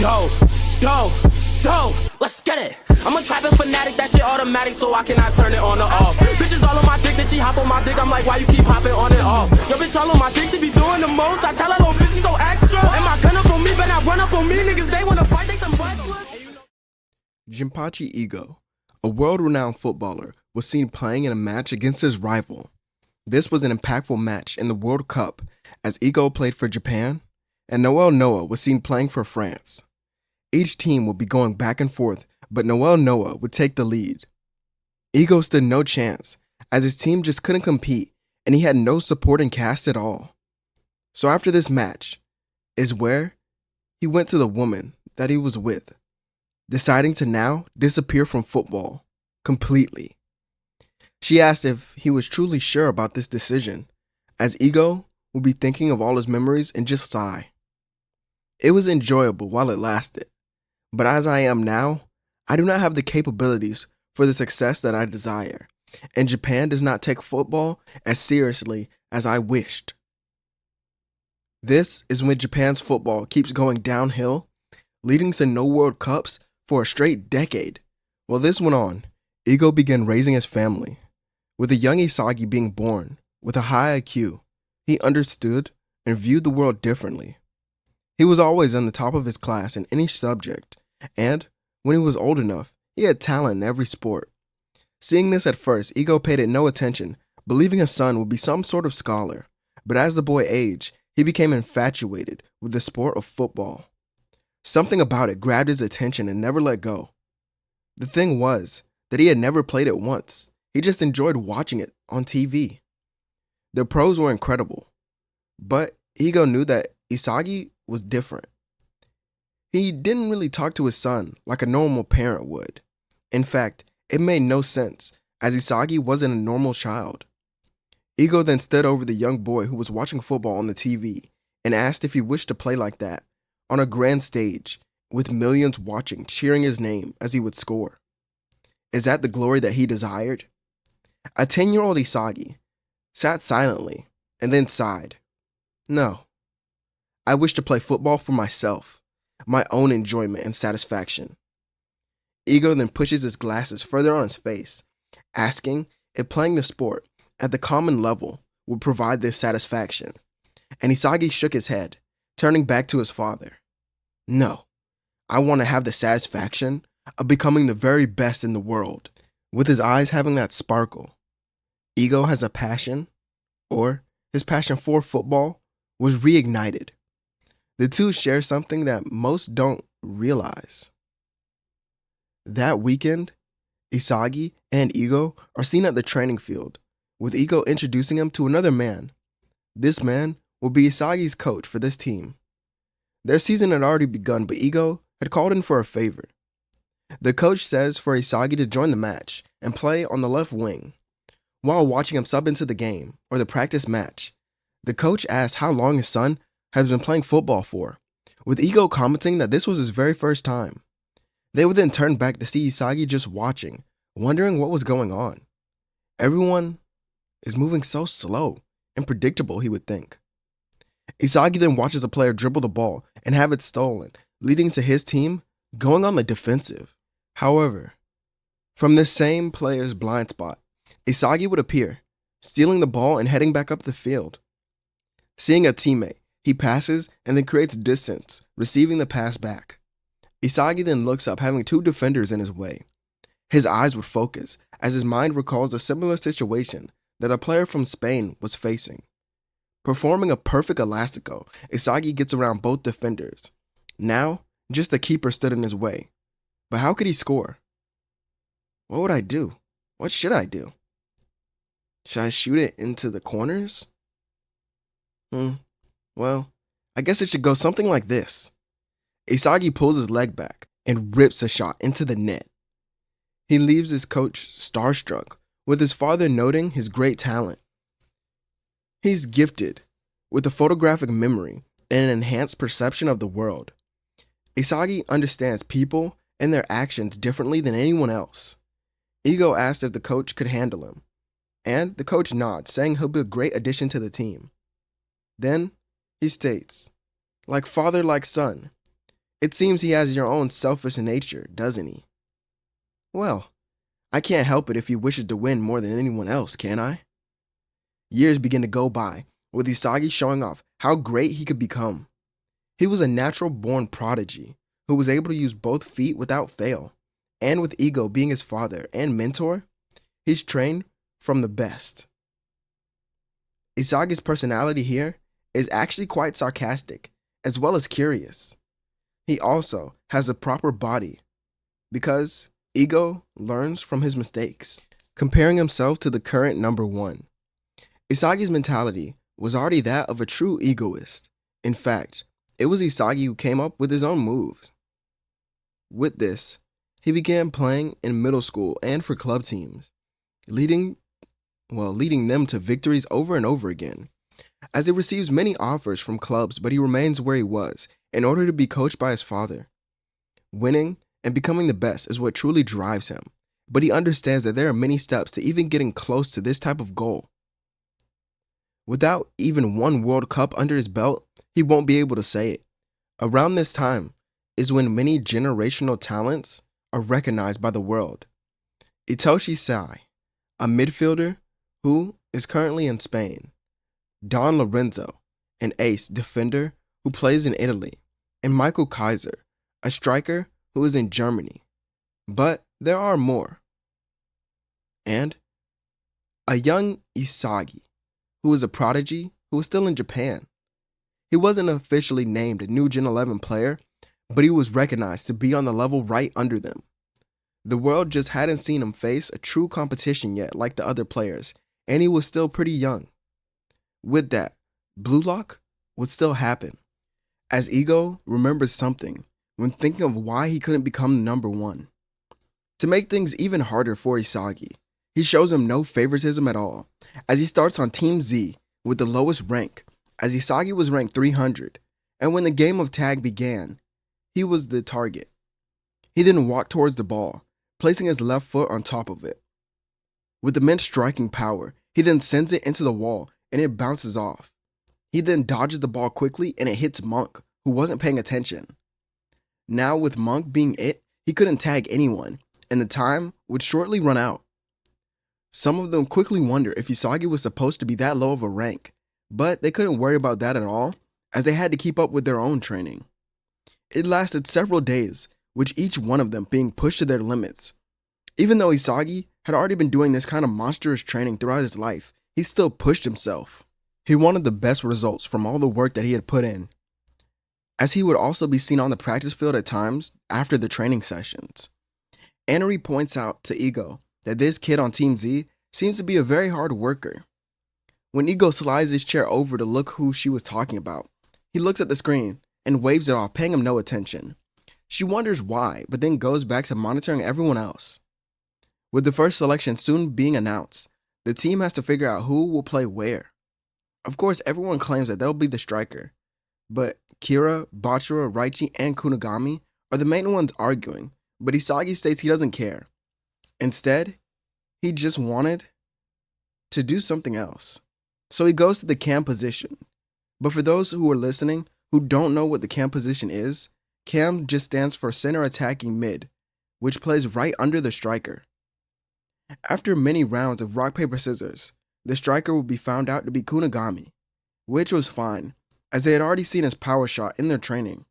Go, go, go, let's get it. I'm a trapping fanatic, that shit automatic, so I cannot turn it on or off. Bitches all on my dick, then she hop on my dick, I'm like, why you keep hopping on and off? Yo, bitch all on my dick, she be doing the most. I tell her, oh, bitch, you so extra. And my gun up on me, but not run up on me. Niggas, they wanna fight, they some wrestlers. JINPACHI Ego, a world-renowned footballer, was seen playing in a match against his rival. This was an impactful match in the World Cup, as Ego played for Japan, and Noel Noah was seen playing for France. Each team would be going back and forth, but Noel Noah would take the lead. Ego stood no chance, as his team just couldn't compete, and he had no supporting cast at all. So after this match is where he went to the woman that he was with, deciding to now disappear from football completely. She asked if he was truly sure about this decision, as Ego would be thinking of all his memories and just sigh. It was enjoyable while it lasted, but as I am now, I do not have the capabilities for the success that I desire, and Japan does not take football as seriously as I wished. This is when Japan's football keeps going downhill, leading to no World Cups for a straight decade. While this went on, Ego began raising his family. With a young Isagi being born with a high IQ, he understood and viewed the world differently. He was always on the top of his class in any subject, and when he was old enough, he had talent in every sport. Seeing this at first, Ego paid it no attention, believing his son would be some sort of scholar. But as the boy aged, he became infatuated with the sport of football. Something about it grabbed his attention and never let go. The thing was that he had never played it once. He just enjoyed watching it on TV. The pros were incredible, but Ego knew that Isagi was different. He didn't really talk to his son like a normal parent would. In fact, it made no sense, as Isagi wasn't a normal child. Ego then stood over the young boy who was watching football on the TV and asked if he wished to play like that, on a grand stage, with millions watching, cheering his name as he would score. Is that the glory that he desired? A 10-year-old Isagi sat silently and then sighed. No. I wish to play football for myself, my own enjoyment and satisfaction. Ego then pushes his glasses further on his face, asking if playing the sport at the common level would provide this satisfaction. And Isagi shook his head, turning back to his father. No, I want to have the satisfaction of becoming the very best in the world. With his eyes having that sparkle, Ego has a passion, or his passion for football, was reignited. The two share something that most don't realize. That weekend, Isagi and Ego are seen at the training field, with Ego introducing him to another man. This man will be Isagi's coach for this team. Their season had already begun, but Ego had called in for a favor. The coach says for Isagi to join the match and play on the left wing. While watching him sub into the game, or the practice match, the coach asks how long his son has been playing football for, with Ego commenting that this was his very first time. They would then turn back to see Isagi just watching, wondering what was going on. Everyone is moving so slow and predictable, he would think. Isagi then watches a player dribble the ball and have it stolen, leading to his team going on the defensive. However, from this same player's blind spot, Isagi would appear, stealing the ball and heading back up the field. Seeing a teammate, he passes and then creates distance, receiving the pass back. Isagi then looks up, having two defenders in his way. His eyes were focused, as his mind recalls a similar situation that a player from Spain was facing. Performing a perfect elastico, Isagi gets around both defenders. Now, just the keeper stood in his way. But how could he score? What would I do? What should I do? Should I shoot it into the corners? Well, I guess it should go something like this. Isagi pulls his leg back and rips a shot into the net. He leaves his coach starstruck, with his father noting his great talent. He's gifted with a photographic memory and an enhanced perception of the world. Isagi understands people and their actions differently than anyone else. Ego asks if the coach could handle him, and the coach nods, saying he'll be a great addition to the team. Then he states, like father, like son, It seems he has your own selfish nature, doesn't he? Well, I can't help it if he wishes to win more than anyone else, can I? Years begin to go by, with Isagi showing off how great he could become. He was a natural-born prodigy who was able to use both feet without fail, and with Ego being his father and mentor, he's trained from the best. Isagi's personality here is actually quite sarcastic, as well as curious. He also has a proper body, because Ego learns from his mistakes, comparing himself to the current number one. Isagi's mentality was already that of a true egoist. In fact, it was Isagi who came up with his own moves. With this, he began playing in middle school and for club teams, leading them to victories over and over again. As he receives many offers from clubs, but he remains where he was in order to be coached by his father. Winning and becoming the best is what truly drives him, but he understands that there are many steps to even getting close to this type of goal. Without even one World Cup under his belt, he won't be able to say it. Around this time is when many generational talents are recognized by the world. Itoshi Sai, a midfielder who is currently in Spain. Don Lorenzo, an ace defender who plays in Italy. And Michael Kaiser, a striker who is in Germany. But there are more. And a young Isagi, who is a prodigy who is still in Japan. He wasn't officially named a new Gen 11 player, but he was recognized to be on the level right under them. The world just hadn't seen him face a true competition yet like the other players, and he was still pretty young. With that, Blue Lock would still happen, as Ego remembers something when thinking of why he couldn't become number one. To make things even harder for Isagi, he shows him no favoritism at all, as he starts on Team Z with the lowest rank, as Isagi was ranked 300, and when the game of tag began, he was the target. He then walked towards the ball, placing his left foot on top of it. With immense striking power, he then sends it into the wall and it bounces off. He then dodges the ball quickly and it hits Monk, who wasn't paying attention. Now with Monk being it, he couldn't tag anyone, and the time would shortly run out. Some of them quickly wonder if Isagi was supposed to be that low of a rank, but they couldn't worry about that at all, as they had to keep up with their own training. It lasted several days, with each one of them being pushed to their limits. Even though Isagi had already been doing this kind of monstrous training throughout his life, he still pushed himself. He wanted the best results from all the work that he had put in, as he would also be seen on the practice field at times after the training sessions. Anari points out to Ego that this kid on Team Z seems to be a very hard worker. When Ego slides his chair over to look who she was talking about, he looks at the screen and waves it off, paying him no attention. She wonders why, but then goes back to monitoring everyone else. With the first selection soon being announced, the team has to figure out who will play where. Of course, everyone claims that they'll be the striker, but Kira, Bachira, Raichi, and Kunigami are the main ones arguing, but Isagi states he doesn't care. Instead, he just wanted to do something else. So he goes to the cam position. But for those who are listening who don't know what the cam position is, cam just stands for center attacking mid, which plays right under the striker. After many rounds of rock, paper, scissors, the striker would be found out to be Kunigami, which was fine, as they had already seen his power shot in their training.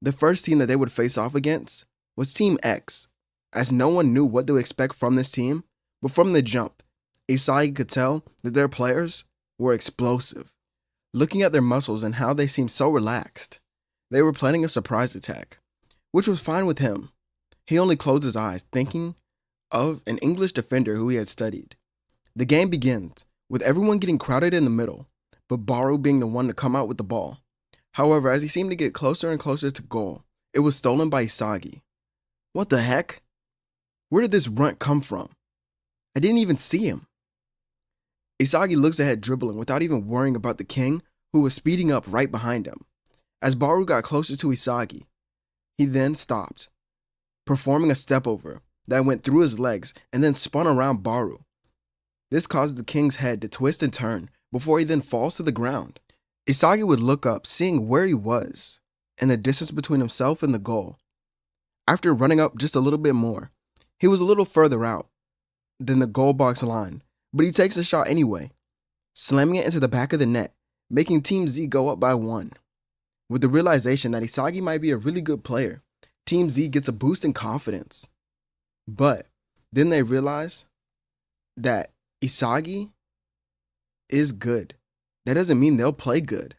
The first team that they would face off against was Team X, as no one knew what to expect from this team, but from the jump, Isagi could tell that their players were explosive. Looking at their muscles and how they seemed so relaxed, they were planning a surprise attack, which was fine with him. He only closed his eyes, thinking of an English defender who he had studied. The game begins, with everyone getting crowded in the middle, but Baru being the one to come out with the ball. However, as he seemed to get closer and closer to goal, it was stolen by Isagi. What the heck? Where did this runt come from? I didn't even see him. Isagi looks ahead dribbling without even worrying about the king, who was speeding up right behind him. As Baru got closer to Isagi, he then stopped, performing a step over that went through his legs and then spun around Baru. This caused the king's head to twist and turn before he then falls to the ground. Isagi would look up, seeing where he was, and the distance between himself and the goal. After running up just a little bit more, he was a little further out than the goal box line, but he takes the shot anyway, slamming it into the back of the net, making Team Z go up by 1. With the realization that Isagi might be a really good player, Team Z gets a boost in confidence. But then they realize that Isagi is good. That doesn't mean they'll play good.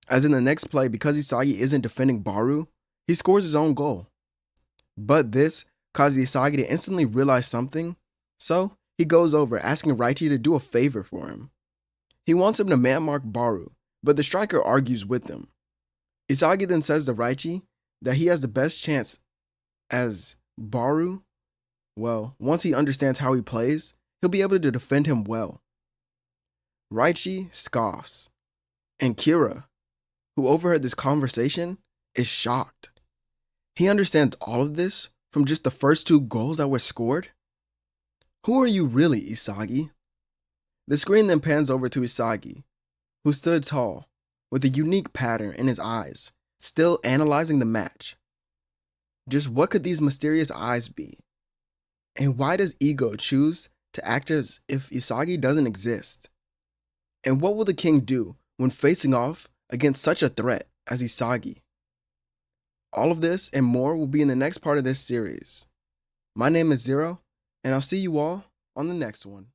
As in the next play, because Isagi isn't defending Baru, he scores his own goal. But this causes Isagi to instantly realize something, so he goes over asking Raichi to do a favor for him. He wants him to man-mark Baru, but the striker argues with him. Isagi then says to Raichi that he has the best chance as Baru. Well, once he understands how he plays, he'll be able to defend him well. Raichi scoffs, and Kira, who overheard this conversation, is shocked. He understands all of this from just the first 2 goals that were scored? Who are you really, Isagi? The screen then pans over to Isagi, who stood tall, with a unique pattern in his eyes, still analyzing the match. Just what could these mysterious eyes be? And why does Ego choose to act as if Isagi doesn't exist? And what will the king do when facing off against such a threat as Isagi? All of this and more will be in the next part of this series. My name is Zero, and I'll see you all on the next one.